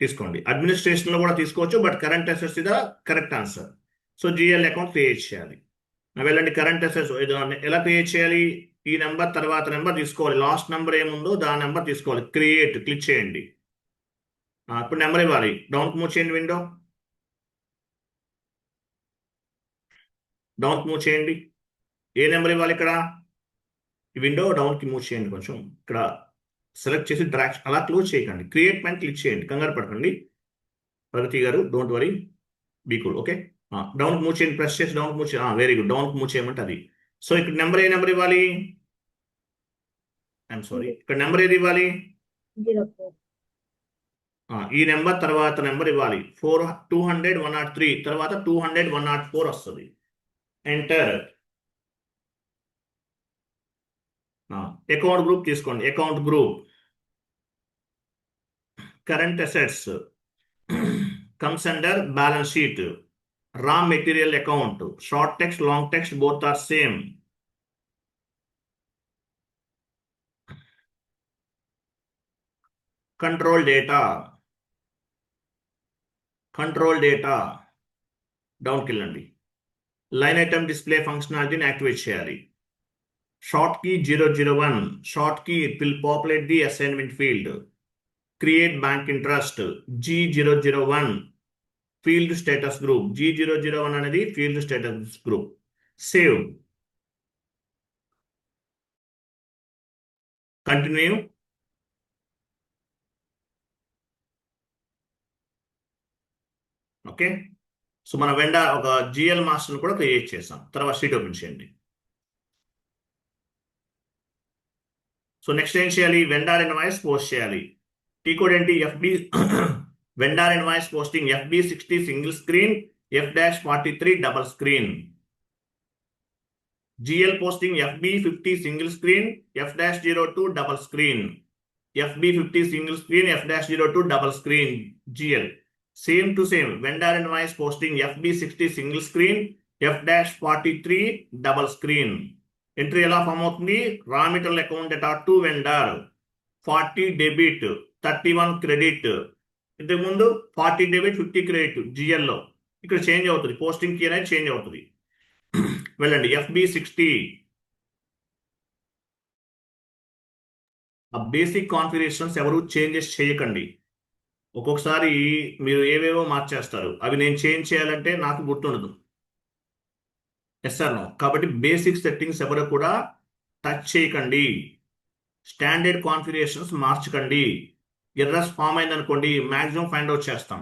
తీసుకోండి. అడ్మినిస్ట్రేషన్లో కూడా తీసుకోవచ్చు, బట్ కరెంట్ అసెట్స్ ఇదా correct answer. So GL account create చేయాలి. వెళ్ళండి, కరెంట్ అసెట్స్ ఎలా క్రియేట్ చేయాలి? ఈ నెంబర్ తర్వాత నెంబర్ తీసుకోవాలి. లాస్ట్ నెంబర్ ఏముందో దాని నెంబర్ తీసుకోవాలి. క్రియేట్ క్లిక్ చేయండి. ఇప్పుడు నెంబర్ ఇవ్వాలి. డౌన్కి మూవ్ చేయండి, విండో డౌన్కి మూవ్ చేయండి. ఏ నెంబర్ ఇవ్వాలి? ఇక్కడ ఈ విండో డౌన్కి మూవ్ చేయండి. కొంచెం ఇక్కడ సెలెక్ట్ చేసి డ్రాగ్, అలా క్లోజ్ చేయకండి. క్రియేట్ పైన క్లిక్ చేయండి, కంగారు పడకండి ప్రగతి గారు, don't worry, be cool. Okay, డౌన్కి మూవ్ చేయండి, ప్రెస్ చేసి డౌన్కి మూవ్ చేయండి. వెరీ గుడ్, డౌన్కి మూవ్ చేయమంటే అది. సో ఇక్కడ నెంబర్ ఏ నెంబర్ ఇవ్వాలి? ఐఎమ్ సారీ, ఇక్కడ నెంబర్ ఏది ఇవ్వాలి? 04. ఈ నెంబర్ తర్వాత నెంబర్ ఇవ్వాలి. 200 103 తర్వాత 200 104 వస్తుంది. ఎంటర్. అకౌంట్ గ్రూప్ తీసుకోండి. Account group current assets comes under balance sheet. Raw material account, short text, long text both are same. Control data డౌన్కి వెళ్ళండి. లైన్ ఐటమ్ డిస్ప్లే ఫంక్షనాలిటీని యాక్టివేట్ చేయాలి. Short key 001, short key it will populate the assignment field. Create bank interest G001 field status group. G001 అనేది field status group. Save, continue. Okay, so మన vendor ఒక GL master కూడా create చేసాం. తర్వాత sheet open చేయండి. So next ఏం చేయాలి? Vendor invoice post చేయాలి. టీ కోడ్ ఏంటి? FB vendor invoice posting FB60 single screen, F-43 double screen. GL posting FB50 single screen, F-02 double screen. FB50 single screen, F-02 double screen GL. Same to same vendor invoice posting FB60 single screen, F-43 double screen. Entry ఎలా form అవుతుంది? Raw material account data to vendor 40 debit 31 credit. ఇంతకుముందు 40 debit 50 credit GL లో. ఇక్కడ change అవుతుంది, posting key అనేది change అవుతుంది. వెళ్ళండి FB60. ఆ బేసిక్ కాన్ఫిగరేషన్స్ ఎవరు చేంజెస్ చేయకండి. ఒక్కొక్కసారి మీరు ఏవేవో మార్చేస్తారు, అవి నేను చేంజ్ చేయాలంటే నాకు గుర్తుండదు. Yes sir no. కాబట్టి బేసిక్ సెట్టింగ్స్ ఎవరు కూడా టచ్ చేయకండి. స్టాండర్డ్ కాన్ఫిగరేషన్స్ మార్చకండి. ఎర్రర్స్ ఫామ్ అయింది అనుకోండి, మ్యాక్సిమం ఫైండ్ అవుట్ చేస్తాం.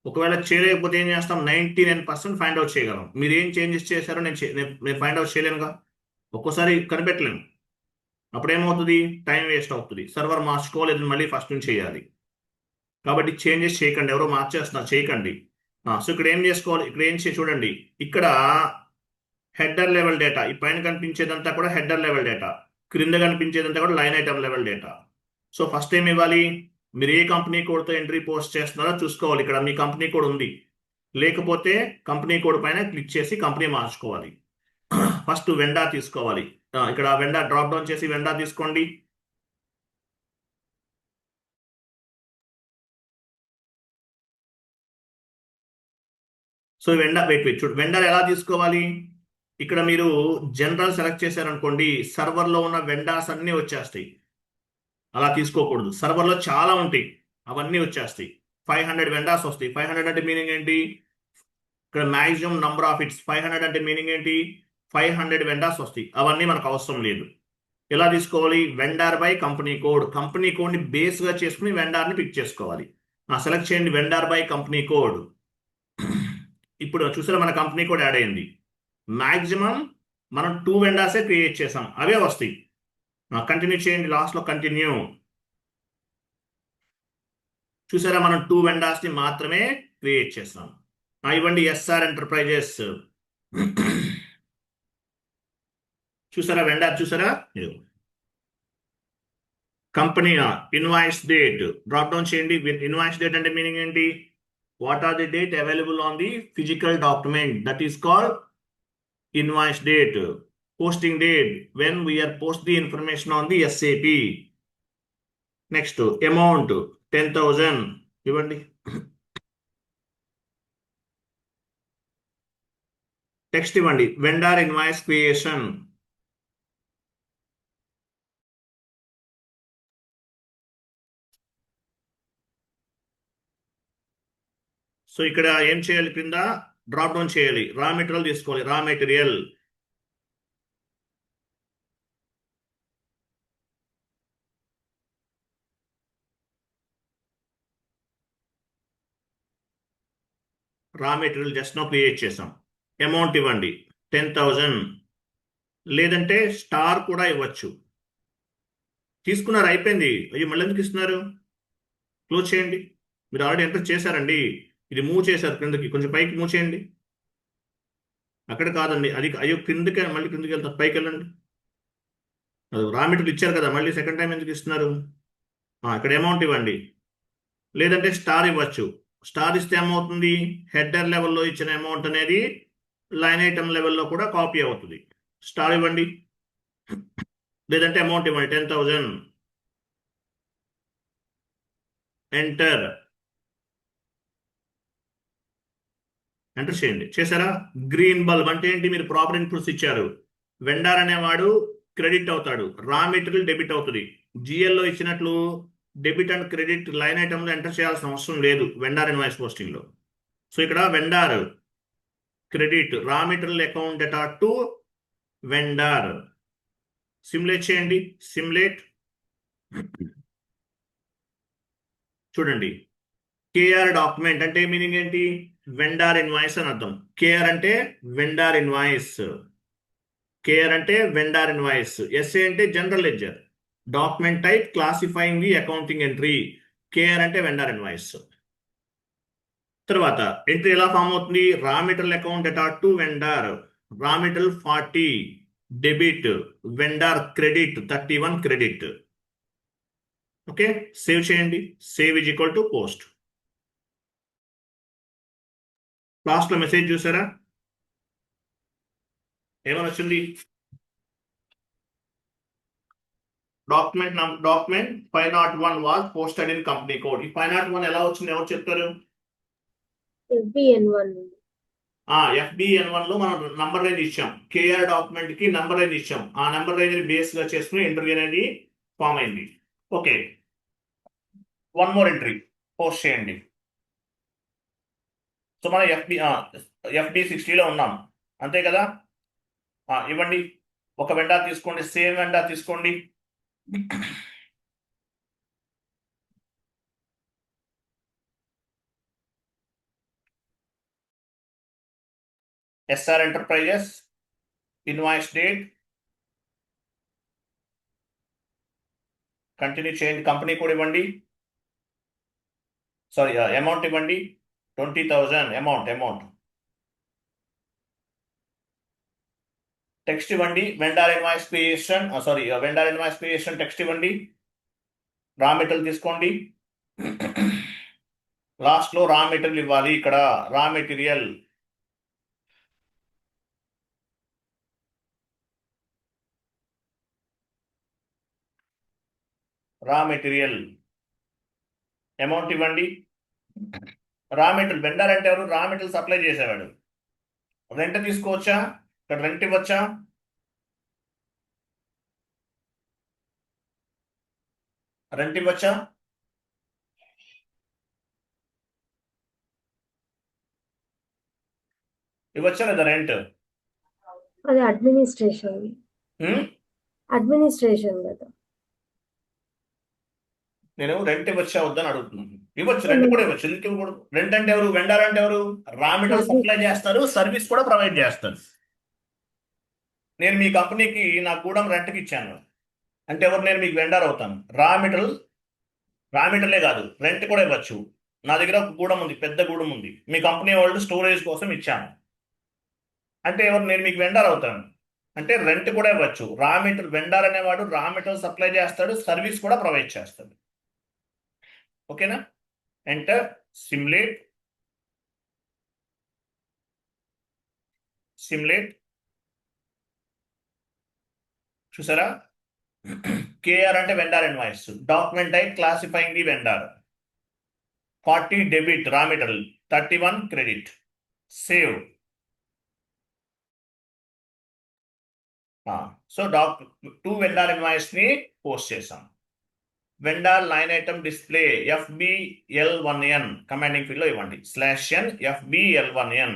ఒకవేళ చేయలేకపోతే ఏం చేస్తాం? 99% ఫైండ్ అవుట్ చేయగలం. మీరు ఏం చేంజెస్ చేశారో నేను ఫైండ్ అవుట్ చేయలేనుగా. ఒక్కోసారి కనిపెట్టలేము. అప్పుడు ఏమవుతుంది? టైం వేస్ట్ అవుతుంది. సర్వర్ మార్చుకోవాలి, మళ్ళీ ఫస్ట్ నుంచి చేయాలి. కాబట్టి చేంజెస్ చేయకండి. ఎవరో మార్చేస్తున్నారు, చేయకండి. సో ఇక్కడ ఏం చేసుకోవాలి? ఇక్కడ ఏం చూడండి, ఇక్కడ హెడర్ లెవెల్ డేటా. ఈ పైన కనిపించేదంతా కూడా హెడర్ లెవెల్ డేటా, క్రింద కనిపించేదంతా కూడా line item level data. So first ఏం ఇవ్వాలి? మీరు ఏ కంపెనీ కోడ్తో ఎంట్రీ పోస్ట్ చేస్తున్నారో చూసుకోవాలి. ఇక్కడ మీ కంపెనీ కోడ్ ఉంది, లేకపోతే కంపెనీ కోడ్ పైన క్లిక్ చేసి కంపెనీ మార్చుకోవాలి. ఫస్ట్ వెండా తీసుకోవాలి. ఇక్కడ వెండా డ్రాప్ డౌన్ చేసి వెండా తీసుకోండి. సో చూడు, వెండర్ ఎలా తీసుకోవాలి? ఇక్కడ మీరు జనరల్ సెలెక్ట్ చేశారనుకోండి, సర్వర్లో ఉన్న వెండార్స్ అన్నీ వచ్చేస్తాయి. అలా తీసుకోకూడదు. సర్వర్లో చాలా ఉంటాయి, అవన్నీ వచ్చేస్తాయి. 500 వెండార్స్ వస్తాయి. 500 అంటే మీనింగ్ ఏంటి? ఇక్కడ మ్యాక్సిమం నంబర్ ఆఫ్ ఇట్స్ 500 అంటే మీనింగ్ ఏంటి? 500 వెండార్స్ వస్తాయి. అవన్నీ మనకు అవసరం లేదు. ఎలా తీసుకోవాలి? Vendor by company code. Company కోడ్ని బేస్గా చేసుకుని వెండార్ని పిక్ చేసుకోవాలి. సెలెక్ట్ చేయండి వెండార్ బై కంపెనీ కోడ్. ఇప్పుడు చూసారా, మన కంపెనీ కోడ్ యాడ్ అయింది. మ్యాక్సిమం మనం 2 వెండార్సే క్రియేట్ చేసాం, అవే వస్తాయి. కంటిన్యూ చేయండి, లాస్ట్లో కంటిన్యూ. చూసారా, మనం 2 వెండార్స్ని మాత్రమే క్రియేట్ చేసాం. ఇవ్వండి SR ఎంటర్ప్రైజెస్. చూసారా వెండార్? చూసారా? Company invoice date drop down చేయండి. ఇన్వాయిస్ డేట్ అంటే మీనింగ్ ఏంటి? What are the date available on the physical document? That is called invoice date. Posting date, when we are post the information on the SAP. Next, amount 10,000. ఇవ్వండి. Text ఇవ్వండి, vendor invoice creation. So ఇక్కడ ఏం చేయాలి? క్రింద drop down చేయాలి, రా material తీసుకోవాలి. Raw material just now create చేసాం. అమౌంట్ ఇవ్వండి 10,000, లేదంటే స్టార్ కూడా ఇవ్వచ్చు. తీసుకున్నారు, అయిపోయింది. అయ్యో మళ్ళీ ఎందుకు ఇస్తున్నారు? క్లోజ్ చేయండి. మీరు ఆల్రెడీ ఎంటర్ చేశారండి. ఇది మూవ్ చేశారు క్రిందకి, కొంచెం పైకి మూవ్ చేయండి. అక్కడ కాదండి, అది అయ్యో క్రిందకి, మళ్ళీ క్రిందకి వెళ్తారు, పైకి వెళ్ళండి. అది రా మెటీరియల్ ఇచ్చారు కదా, మళ్ళీ సెకండ్ టైం ఎందుకు ఇస్తున్నారు? ఇక్కడ అమౌంట్ ఇవ్వండి, లేదంటే స్టార్ ఇవ్వచ్చు. స్టార్ ఇస్తే ఏమవుతుంది, హెడర్ లెవెల్లో ఇచ్చిన అమౌంట్ అనేది లైన్ ఐటమ్ లెవెల్లో కూడా కాపీ అవుతుంది. స్టార్ ఇవ్వండి, లేదంటే అమౌంట్ ఇవ్వండి 10,000, ఎంటర్ ఎంటర్ చేయండి. చేశారా? గ్రీన్ బల్బ్ అంటే ఏంటి, మీరు ప్రాపర్ ఇన్పుట్స్ ఇచ్చారు. వెండార్ అనేవాడు క్రెడిట్ అవుతాడు, రా మెటీరియల్ డెబిట్ అవుతుంది. జిఎల్లో ఇచ్చినట్లు డెబిట్ అండ్ క్రెడిట్ లైన్ ఐటమ్లో ఎంటర్ చేయాల్సిన అవసరం లేదు వెండార్ ఇన్వాయిస్ పోస్టింగ్లో. సో ఇక్కడ vendor credit raw material account data to vendor. Simulate చేయండి, సిమ్యులేట్. చూడండి, కేఆర్ డాక్యుమెంట్ అంటే మీనింగ్ ఏంటి, వెండార్ ఇన్వాయిస్ అని అర్థం. కేఆర్ అంటే వెండార్ ఇన్వాయిస్, కేఆర్ అంటే వెండార్ ఇన్వాయిస్. ఎస్ఏ అంటే general ledger. Document type classifying the accounting entry. KR అంటే వెండార్ ఇన్వాయిస్. తర్వాత ఎంట్రీ ఎలా ఫామ్ అవుతుంది, raw material account data to vendor, raw material 40 debit, vendor credit 31 credit. Okay, save చేయండి. Save is equal to post. లాస్ట్లో message చూసారా, ఏమని వచ్చింది, document 501 was posted in company code. ఈ 501 ఎలా వచ్చింది, ఎవరు చెప్తారు? FBN1 FBN1 లో మనం నంబర్ రేంజ్ ఇచ్చాం, కేఆర్ డాక్యుమెంట్ కి నంబర్ రేంజ్ ఇచ్చాం. ఆ నంబర్ రేంజ్ బేస్ గా చేసుకుని ఎంట్రీ అనేది ఫామ్ అయింది. Okay, one more entry post చేయండి. సో మనం FB60లో ఉన్నాం, అంతే కదా. ఇవ్వండి, ఒక వెండార్ తీసుకోండి, సేమ్ వెండార్ తీసుకోండి. SR enterprises, invoice date, continue చేయండి. కంపెనీ కోడ్ ఇవ్వండి, సారీ అమౌంట్ ఇవ్వండి, 20,000 అమౌంట్. టెక్స్ట్ ఇవ్వండి, వెండార్ ఇన్వాయిస్ క్రియేషన్ టెక్స్ట్ ఇవ్వండి. రా మెటీరియల్ తీసుకోండి, లాస్ట్ లో రా మెటీరియల్ ఇవ్వాలి. ఇక్కడ రా మెటీరియల్ అమౌంట్ ఇవ్వండి. రా మెటీరియల్ వెండర్ అంటే ఎవరు, రా మెటీరియల్ సప్లై చేసేవాడు. రెంట్ తీసుకోవచ్చా, ఇక్కడ రెంట్ ఇవ్వచ్చా, రెంట్ ఇవ్వచ్చా, ఇవ్వచ్చా లేదా రెంట్? అది అడ్మినిస్ట్రేషన్ కదా. నేను రెంట్ ఇవ్వచ్చా వద్దని అడుగుతున్నాను. ఇవ్వచ్చు, రెంట్ కూడా ఇవ్వచ్చు. ఎందుకు ఇవ్వకూడదు? రెంట్ అంటే ఎవరు, వెండర్ అంటే ఎవరు, రా మెటీరియల్ సప్లై చేస్తారు, సర్వీస్ కూడా ప్రొవైడ్ చేస్తారు. నేను మీ కంపెనీకి నా గూడెం రెంట్కి ఇచ్చాను అంటే ఎవరు, నేను మీకు వెండర్ అవుతాను. రా మెటీరియలే కాదు, రెంట్ కూడా ఇవ్వచ్చు. నా దగ్గర ఒక గూడెం ఉంది, పెద్ద గూడెం ఉంది, మీ కంపెనీ వాళ్ళు స్టోరేజ్ కోసం ఇచ్చాను అంటే ఎవరు, నేను మీకు వెండర్ అవుతాను. అంటే రెంట్ కూడా ఇవ్వచ్చు. రా మెటీరియల్ వెండర్ అనేవాడు రా మెటీరియల్ సప్లై చేస్తాడు, సర్వీస్ కూడా ప్రొవైడ్ చేస్తాడు. ఓకేనా? Enter, simulate. చూసారా, కేఆర్ అంటే vendor invoice, document type classifying the vendor, 40 debit raw material, 31 credit. Save. So two vendor invoice ని పోస్ట్ చేసాం. Vendor line item display FBL1N commanding field లో ఇవ్వండి, /n FBL1N.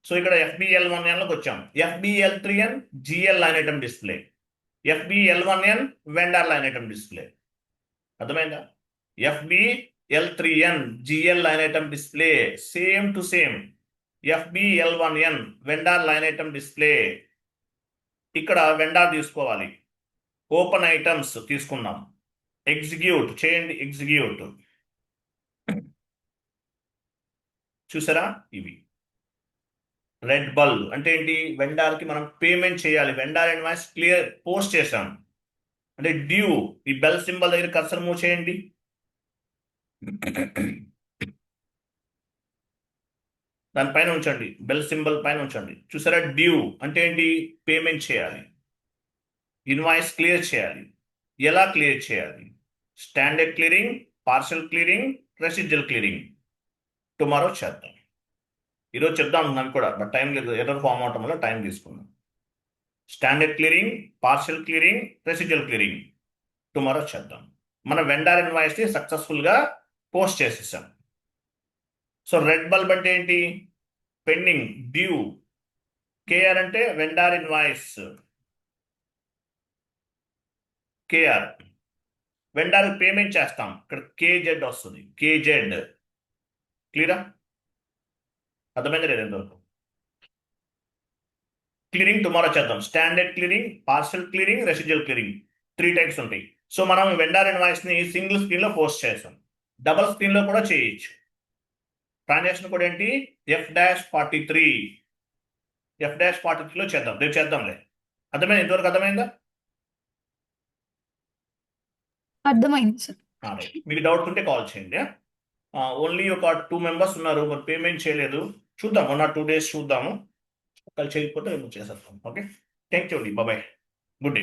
సో ఇక్కడ FBL1N లోకి వచ్చాం. FBL3N GL line item display, FBL1N vendor line item display. అర్థమైందా? FBL3N GL line item display, same to same. FBL1N vendor line item display. ఇక్కడ vendor తీసుకోవాలి, open items తీసుకున్నాం, execute చేయండి. Execute. చూసారా, ఇవి రెడ్ బల్బ్ అంటే ఏంటి, వెండార్కి మనం పేమెంట్ చేయాలి. వెండార్ ఇన్వాయిస్ క్లియర్ పోస్ట్ చేసాం, అంటే డ్యూ, ఈ బెల్ సింబల్ దగ్గర కర్సర్ మూవ్ చేయండి. దానిపైన ఉంచండి, బెల్ సింబల్ పైన ఉంచండి. చూసారా, డ్యూ అంటే ఏంటి? పేమెంట్ చేయాలి, ఇన్వాయిస్ క్లియర్ చేయాలి. ఎలా క్లియర్ చేయాలి? Standard clearing, partial clearing, residual clearing. Tomorrow చేద్దాం. ఈరోజు చెప్దాం నాకు కూడా, బట్ టైం లేదు, ఎర్రర్ ఫామ్ అవటం వల్ల టైం తీసుకున్నాం. Standard clearing, partial clearing, residual clearing tomorrow చేద్దాం. మన వెండార్ ఇన్వాయిస్ని సక్సెస్ఫుల్గా పోస్ట్ చేసేసాం. సో రెడ్ బల్బ్ అంటే ఏంటి? Pending, due. కేఆర్ అంటే vendor invoice, KR. Vendor payment చేస్తాం, ఇక్కడ కేజెడ్ వస్తుంది, కేజెడ్. క్లియరా? అర్థమైంది లేదు ఎంతవరకు? క్లియరింగ్ టుమారో చేద్దాం. Standard clearing, partial clearing, residual clearing 3 types ఉంటాయి. సో మనం వెండార్ ఇన్వాయిస్ని సింగిల్ స్క్రీన్లో పోస్ట్ చేస్తాం, డబుల్ స్క్రీన్లో కూడా చేయొచ్చు. ట్రాన్సాక్షన్ కూడా ఏంటి? F-43. F-43లో చేద్దాం, రేపు చేద్దాంలే. అర్థమైంది? ఇంతవరకు అర్థమైందా? అర్థమైంది సార్. మీకు డౌట్ ఉంటే కాల్ చేయండి. ఓన్లీ ఒక 2 మెంబర్స్ ఉన్నారు, మరి పేమెంట్ చేయలేదు. చూద్దాం, 1 or 2 days చూద్దాము. ఒకళ్ళు చేయకపోతే మేము చేసేస్తాం. ఓకే, థ్యాంక్ యూ అండి, బాయ్, గుడ్ డే.